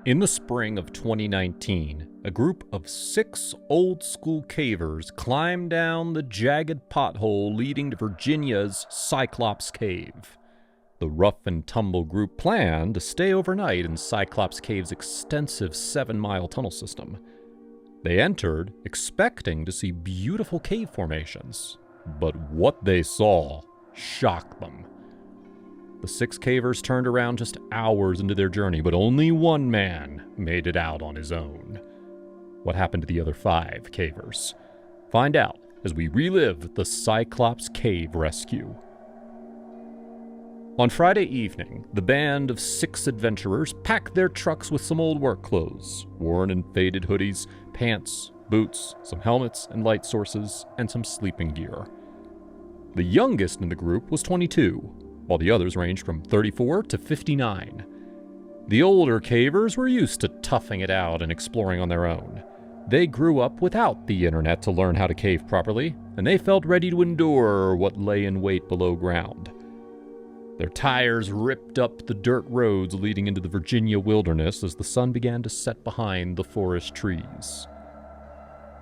In the spring of 2019, a group of 6 old-school cavers climbed down the jagged pothole leading to Virginia's Cyclops Cave. The rough and tumble group planned to stay overnight in Cyclops Cave's extensive 7-mile tunnel system. They entered expecting to see beautiful cave formations, but what they saw shocked them. The 6 cavers turned around just hours into their journey, but only one man made it out on his own. What happened to the other 5 cavers? Find out as we relive the Cyclops Cave rescue. On Friday evening, the band of 6 adventurers packed their trucks with some old work clothes, worn and faded hoodies, pants, boots, some helmets and light sources, and some sleeping gear. The youngest in the group was 22, while the others ranged from 34 to 59. The older cavers were used to toughing it out and exploring on their own. They grew up without the internet to learn how to cave properly, and they felt ready to endure what lay in wait below ground. Their tires ripped up the dirt roads leading into the Virginia wilderness as the sun began to set behind the forest trees.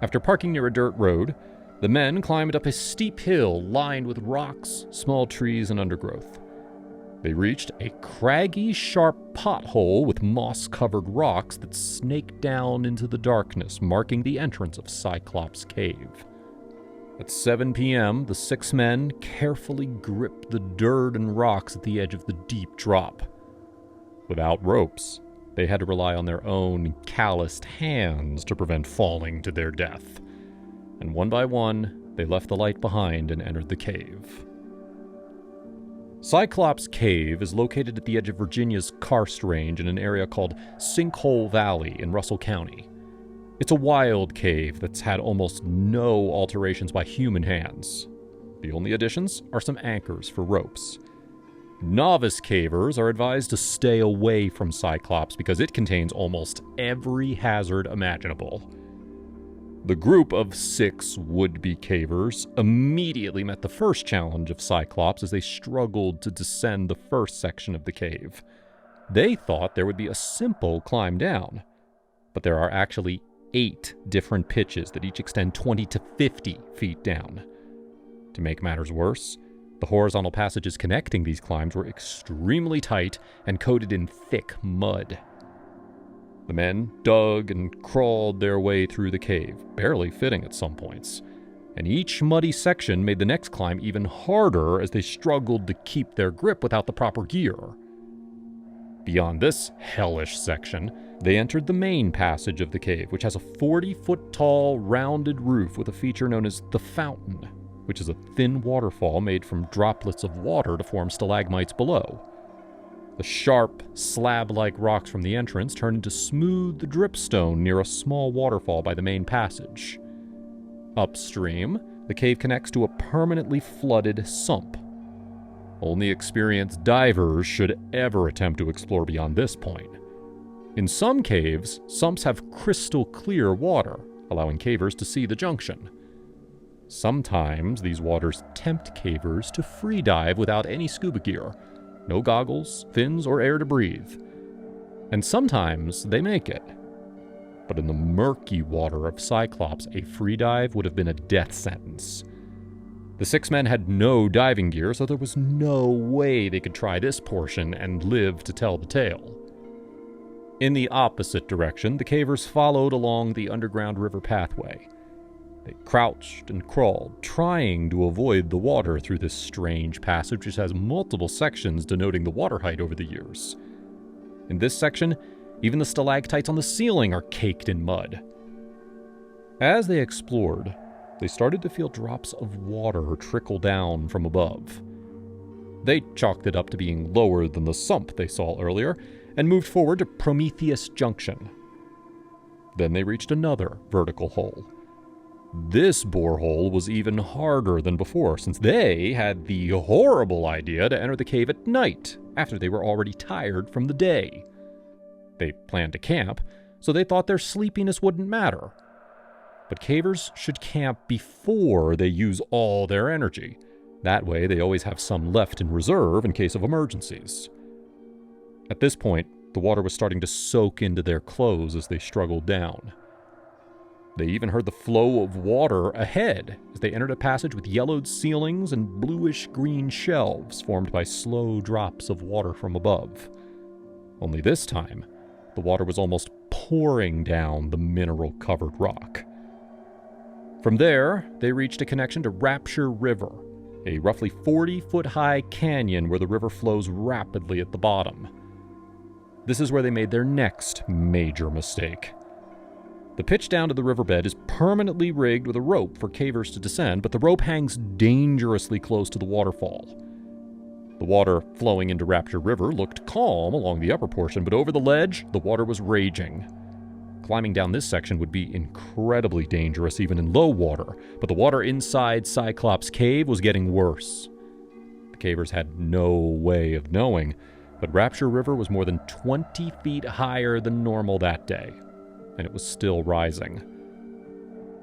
After parking near a dirt road, the men climbed up a steep hill lined with rocks, small trees, and undergrowth. They reached a craggy, sharp pothole with moss-covered rocks that snaked down into the darkness, marking the entrance of Cyclops Cave. At 7 p.m., the 6 men carefully gripped the dirt and rocks at the edge of the deep drop. Without ropes, they had to rely on their own calloused hands to prevent falling to their death. And one by one, they left the light behind and entered the cave. Cyclops Cave is located at the edge of Virginia's Karst Range in an area called Sinkhole Valley in Russell County. It's a wild cave that's had almost no alterations by human hands. The only additions are some anchors for ropes. Novice cavers are advised to stay away from Cyclops because it contains almost every hazard imaginable. The group of 6 would-be cavers immediately met the first challenge of Cyclops as they struggled to descend the first section of the cave. They thought there would be a simple climb down, but there are actually 8 different pitches that each extend 20 to 50 feet down. To make matters worse, the horizontal passages connecting these climbs were extremely tight and coated in thick mud. The men dug and crawled their way through the cave, barely fitting at some points, and each muddy section made the next climb even harder as they struggled to keep their grip without the proper gear. Beyond this hellish section, they entered the main passage of the cave, which has a 40-foot-tall, rounded roof with a feature known as the Fountain, which is a thin waterfall made from droplets of water to form stalagmites below. The sharp, slab-like rocks from the entrance turn into smooth dripstone near a small waterfall by the main passage. Upstream, the cave connects to a permanently flooded sump. Only experienced divers should ever attempt to explore beyond this point. In some caves, sumps have crystal clear water, allowing cavers to see the junction. Sometimes these waters tempt cavers to free dive without any scuba gear, no goggles, fins, or air to breathe. And sometimes they make it. But in the murky water of Cyclops, a free dive would have been a death sentence. The 6 men had no diving gear, so there was no way they could try this portion and live to tell the tale. In the opposite direction, the cavers followed along the underground river pathway. They crouched and crawled, trying to avoid the water through this strange passage which has multiple sections denoting the water height over the years. In this section, even the stalactites on the ceiling are caked in mud. As they explored, they started to feel drops of water trickle down from above. They chalked it up to being lower than the sump they saw earlier, and moved forward to Prometheus Junction. Then they reached another vertical hole. This borehole was even harder than before, since they had the horrible idea to enter the cave at night, after they were already tired from the day. They planned to camp, so they thought their sleepiness wouldn't matter. But cavers should camp before they use all their energy. That way, they always have some left in reserve in case of emergencies. At this point, The water was starting to soak into their clothes as they struggled down. They even heard the flow of water ahead as they entered a passage with yellowed ceilings and bluish-green shelves formed by slow drops of water from above. Only this time, the water was almost pouring down the mineral-covered rock. From there, they reached a connection to Rapture River, a roughly 40-foot-high canyon where the river flows rapidly at the bottom. This is where they made their next major mistake. The pitch down to the riverbed is permanently rigged with a rope for cavers to descend, but the rope hangs dangerously close to the waterfall. The water flowing into Rapture River looked calm along the upper portion, but over the ledge, the water was raging. Climbing down this section would be incredibly dangerous even in low water, but the water inside Cyclops Cave was getting worse. The cavers had no way of knowing, but Rapture River was more than 20 feet higher than normal that day, and it was still rising.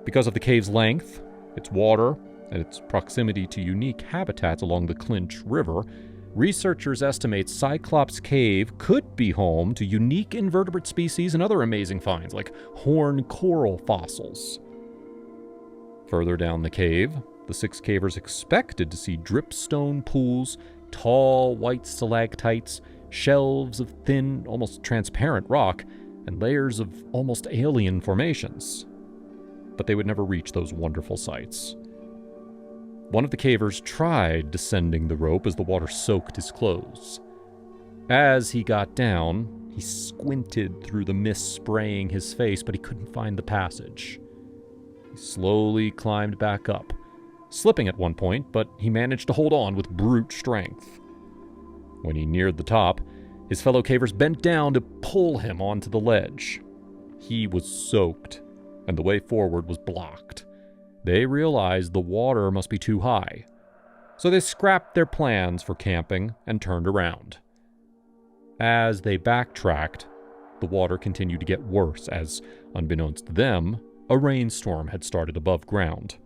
Because of the cave's length, its water, and its proximity to unique habitats along the Clinch River, researchers estimate Cyclops Cave could be home to unique invertebrate species and other amazing finds, like horn coral fossils. Further down the cave, the 6 cavers expected to see dripstone pools, tall white stalactites, shelves of thin, almost transparent rock, and layers of almost alien formations. But they would never reach those wonderful sights. One of the cavers tried descending the rope as the water soaked his clothes. As he got down, he squinted through the mist spraying his face, but he couldn't find the passage. He slowly climbed back up, slipping at one point, but he managed to hold on with brute strength. When he neared the top, his fellow cavers bent down to pull him onto the ledge. He was soaked, and the way forward was blocked. They realized the water must be too high, so they scrapped their plans for camping and turned around. As they backtracked, the water continued to get worse as, unbeknownst to them, a rainstorm had started above ground.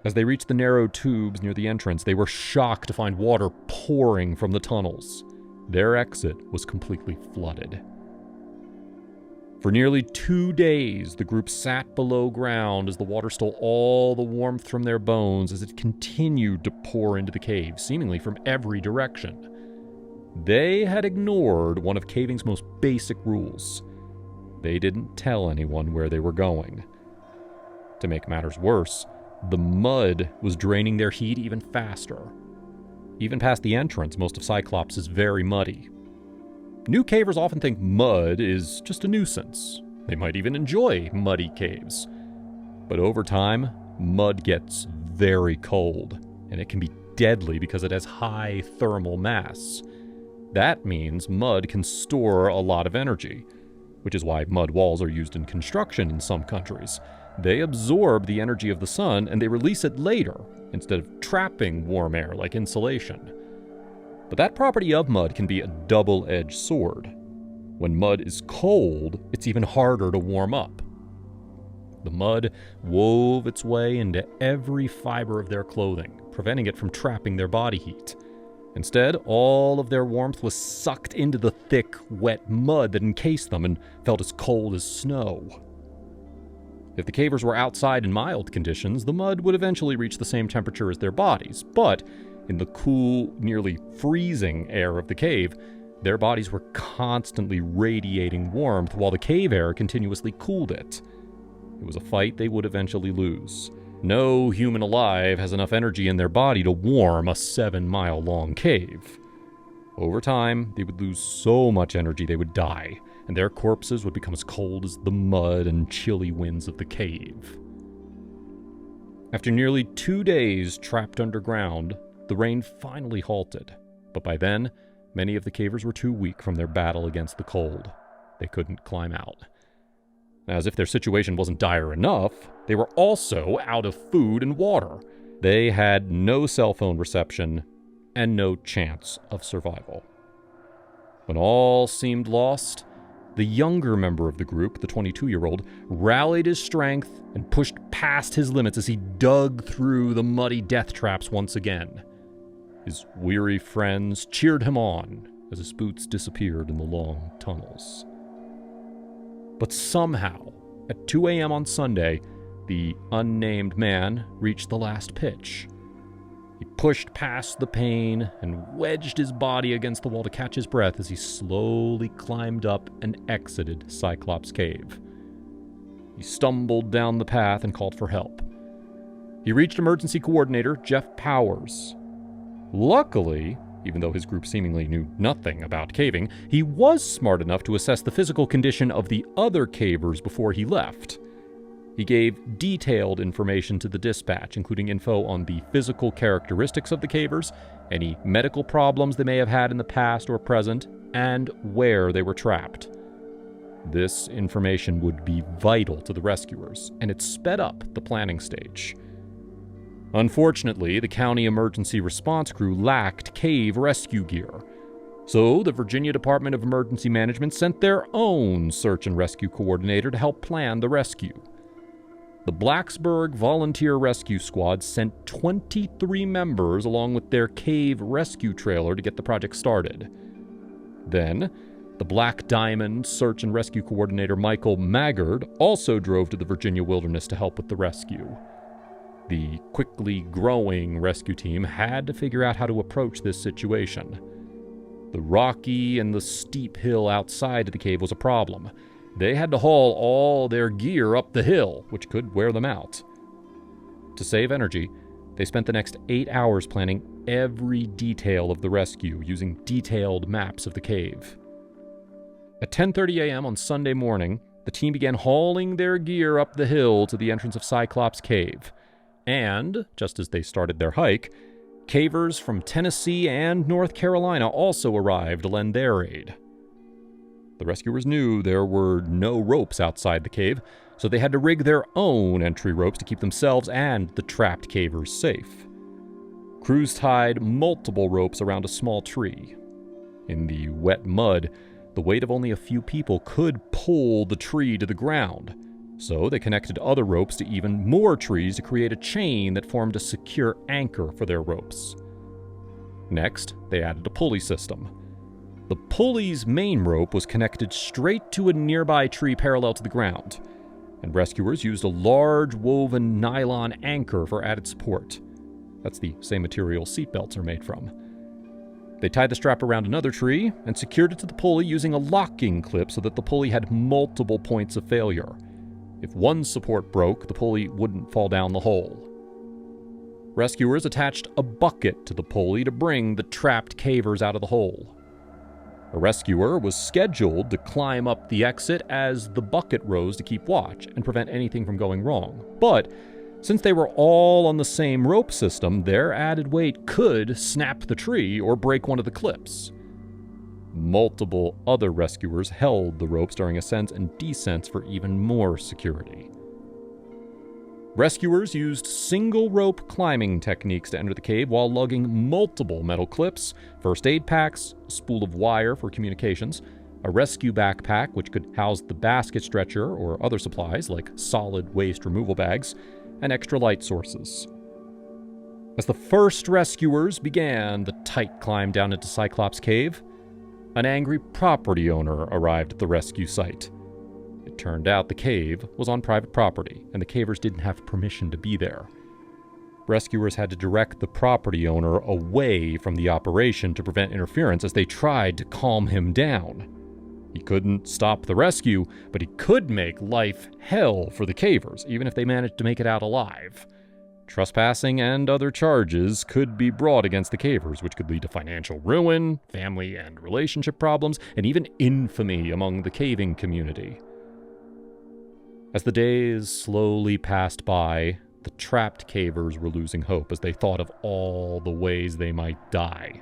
As they reached the narrow tubes near the entrance, they were shocked to find water pouring from the tunnels. Their exit was completely flooded. For nearly 2 days, the group sat below ground as the water stole all the warmth from their bones as it continued to pour into the cave, seemingly from every direction. They had ignored one of caving's most basic rules. They didn't tell anyone where they were going. To make matters worse, the mud was draining their heat even faster. Even past the entrance, most of Cyclops is very muddy. New cavers often think mud is just a nuisance. They might even enjoy muddy caves. But over time, mud gets very cold, and it can be deadly because it has high thermal mass. That means mud can store a lot of energy, which is why mud walls are used in construction in some countries. They absorb the energy of the sun and they release it later, instead of trapping warm air like insulation. But that property of mud can be a double-edged sword. When mud is cold, it's even harder to warm up. The mud wove its way into every fiber of their clothing, preventing it from trapping their body heat. Instead, all of their warmth was sucked into the thick, wet mud that encased them and felt as cold as snow. If the cavers were outside in mild conditions, the mud would eventually reach the same temperature as their bodies, but in the cool, nearly freezing air of the cave, their bodies were constantly radiating warmth while the cave air continuously cooled it. It was a fight they would eventually lose. No human alive has enough energy in their body to warm a 7-mile-long cave. Over time, they would lose so much energy they would die, and their corpses would become as cold as the mud and chilly winds of the cave. After nearly 2 days trapped underground, the rain finally halted, but by then, many of the cavers were too weak from their battle against the cold. They couldn't climb out. As if their situation wasn't dire enough, they were also out of food and water. They had no cell phone reception and no chance of survival. When all seemed lost, the younger member of the group, the 22-year-old, rallied his strength and pushed past his limits as he dug through the muddy death traps once again. His weary friends cheered him on, as his boots disappeared in the long tunnels. But somehow, at 2 a.m. on Sunday, the unnamed man reached the last pitch. He pushed past the pain and wedged his body against the wall to catch his breath as he slowly climbed up and exited Cyclops Cave. He stumbled down the path and called for help. He reached emergency coordinator Jeff Powers. Luckily, even though his group seemingly knew nothing about caving, he was smart enough to assess the physical condition of the other cavers before he left. He gave detailed information to the dispatch, including info on the physical characteristics of the cavers, any medical problems they may have had in the past or present, and where they were trapped. This information would be vital to the rescuers, and it sped up the planning stage. Unfortunately, the county emergency response crew lacked cave rescue gear, so the Virginia Department of Emergency Management sent their own search and rescue coordinator to help plan the rescue. The Blacksburg Volunteer Rescue Squad sent 23 members along with their cave rescue trailer to get the project started. Then, the Black Diamond Search and Rescue Coordinator Michael Maggard also drove to the Virginia wilderness to help with the rescue. The quickly growing rescue team had to figure out how to approach this situation. The rocky and the steep hill outside of the cave was a problem. They had to haul all their gear up the hill, which could wear them out. To save energy, they spent the next 8 hours planning every detail of the rescue using detailed maps of the cave. At 10:30 a.m. on Sunday morning, the team began hauling their gear up the hill to the entrance of Cyclops Cave. And, just as they started their hike, cavers from Tennessee and North Carolina also arrived to lend their aid. The rescuers knew there were no ropes outside the cave, so they had to rig their own entry ropes to keep themselves and the trapped cavers safe. Crews tied multiple ropes around a small tree. In the wet mud, the weight of only a few people could pull the tree to the ground, so they connected other ropes to even more trees to create a chain that formed a secure anchor for their ropes. Next, they added a pulley system. The pulley's main rope was connected straight to a nearby tree parallel to the ground, and rescuers used a large woven nylon anchor for added support. That's the same material seatbelts are made from. They tied the strap around another tree and secured it to the pulley using a locking clip so that the pulley had multiple points of failure. If one support broke, the pulley wouldn't fall down the hole. Rescuers attached a bucket to the pulley to bring the trapped cavers out of the hole. A rescuer was scheduled to climb up the exit as the bucket rose to keep watch and prevent anything from going wrong. But since they were all on the same rope system, their added weight could snap the tree or break one of the clips. Multiple other rescuers held the ropes during ascents and descents for even more security. Rescuers used single rope climbing techniques to enter the cave while lugging multiple metal clips, first aid packs, a spool of wire for communications, a rescue backpack which could house the basket stretcher or other supplies like solid waste removal bags, and extra light sources. As the first rescuers began the tight climb down into Cyclops Cave, an angry property owner arrived at the rescue site. It turned out the cave was on private property, and the cavers didn't have permission to be there. Rescuers had to direct the property owner away from the operation to prevent interference as they tried to calm him down. He couldn't stop the rescue, but he could make life hell for the cavers, even if they managed to make it out alive. Trespassing and other charges could be brought against the cavers, which could lead to financial ruin, family and relationship problems, and even infamy among the caving community. As the days slowly passed by, the trapped cavers were losing hope as they thought of all the ways they might die.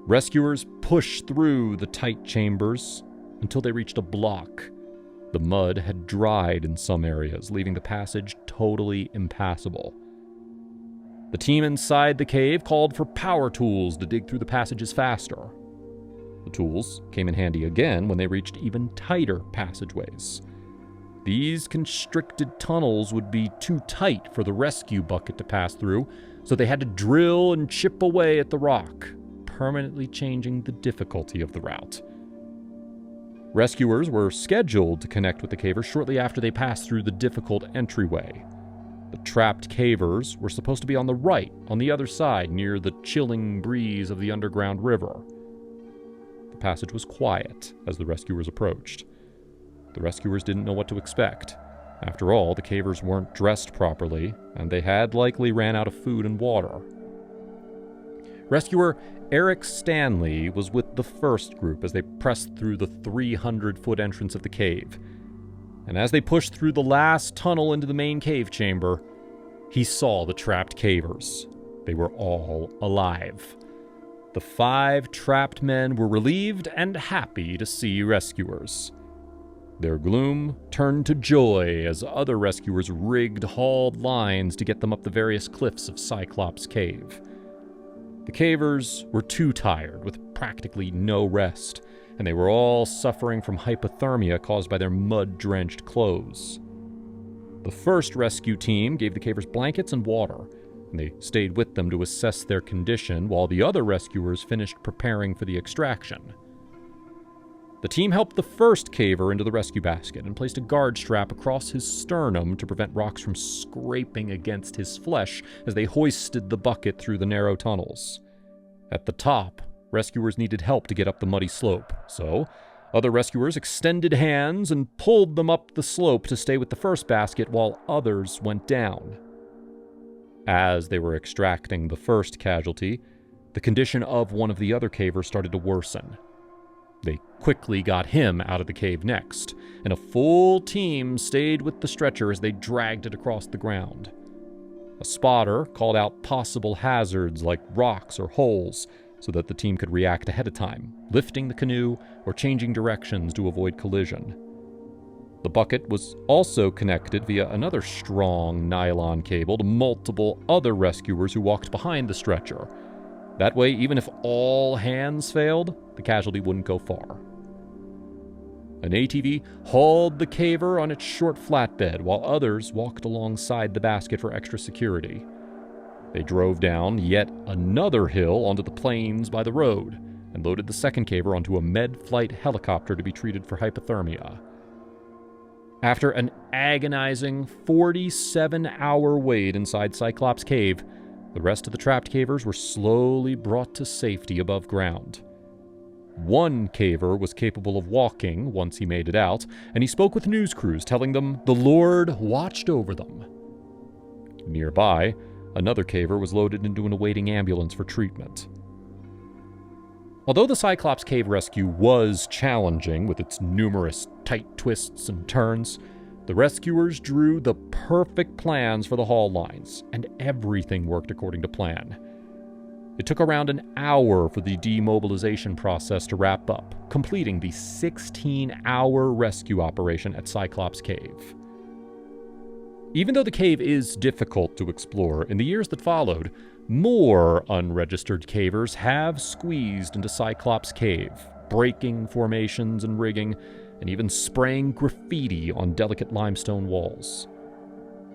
Rescuers pushed through the tight chambers until they reached a block. The mud had dried in some areas, leaving the passage totally impassable. The team inside the cave called for power tools to dig through the passages faster. The tools came in handy again when they reached even tighter passageways. These constricted tunnels would be too tight for the rescue bucket to pass through, so they had to drill and chip away at the rock, permanently changing the difficulty of the route. Rescuers were scheduled to connect with the cavers shortly after they passed through the difficult entryway. The trapped cavers were supposed to be on the right, on the other side, near the chilling breeze of the underground river. The passage was quiet as the rescuers approached. The rescuers didn't know what to expect. After all, the cavers weren't dressed properly, and they had likely ran out of food and water. Rescuer Eric Stanley was with the first group as they pressed through the 300-foot entrance of the cave. And as they pushed through the last tunnel into the main cave chamber, he saw the trapped cavers. They were all alive. The 5 trapped men were relieved and happy to see rescuers. Their gloom turned to joy as other rescuers rigged hauled lines to get them up the various cliffs of Cyclops Cave. The cavers were too tired, with practically no rest, and they were all suffering from hypothermia caused by their mud-drenched clothes. The first rescue team gave the cavers blankets and water, and they stayed with them to assess their condition while the other rescuers finished preparing for the extraction. The team helped the first caver into the rescue basket and placed a guard strap across his sternum to prevent rocks from scraping against his flesh as they hoisted the bucket through the narrow tunnels. At the top, rescuers needed help to get up the muddy slope, so other rescuers extended hands and pulled them up the slope to stay with the first basket while others went down. As they were extracting the first casualty, the condition of one of the other cavers started to worsen. They quickly got him out of the cave next, and a full team stayed with the stretcher as they dragged it across the ground. A spotter called out possible hazards like rocks or holes so that the team could react ahead of time, lifting the canoe or changing directions to avoid collision. The bucket was also connected via another strong nylon cable to multiple other rescuers who walked behind the stretcher. That way, even if all hands failed, the casualty wouldn't go far. An ATV hauled the caver on its short flatbed while others walked alongside the basket for extra security. They drove down yet another hill onto the plains by the road and loaded the second caver onto a med-flight helicopter to be treated for hypothermia. After an agonizing 47-hour wait inside Cyclops Cave, the rest of the trapped cavers were slowly brought to safety above ground. One caver was capable of walking once he made it out, and he spoke with news crews telling them the Lord watched over them. Nearby, another caver was loaded into an awaiting ambulance for treatment. Although the Cyclops Cave rescue was challenging with its numerous tight twists and turns, the rescuers drew the perfect plans for the haul lines, and everything worked according to plan. It took around an hour for the demobilization process to wrap up, completing the 16-hour rescue operation at Cyclops Cave. Even though the cave is difficult to explore, in the years that followed, more unregistered cavers have squeezed into Cyclops Cave, breaking formations and rigging, and even spraying graffiti on delicate limestone walls.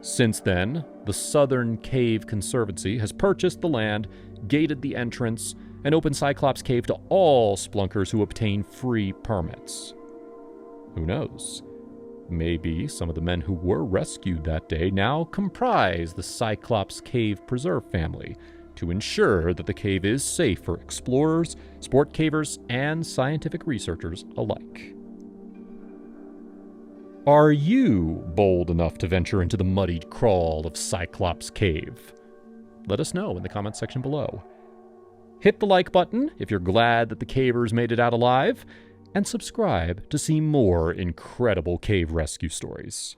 Since then, the Southern Cave Conservancy has purchased the land, gated the entrance, and opened Cyclops Cave to all splunkers who obtain free permits. Who knows? Maybe some of the men who were rescued that day now comprise the Cyclops Cave Preserve family to ensure that the cave is safe for explorers, sport cavers, and scientific researchers alike. Are you bold enough to venture into the muddied crawl of Cyclops Cave? Let us know in the comments section below. Hit the like button if you're glad that the cavers made it out alive, and subscribe to see more incredible cave rescue stories.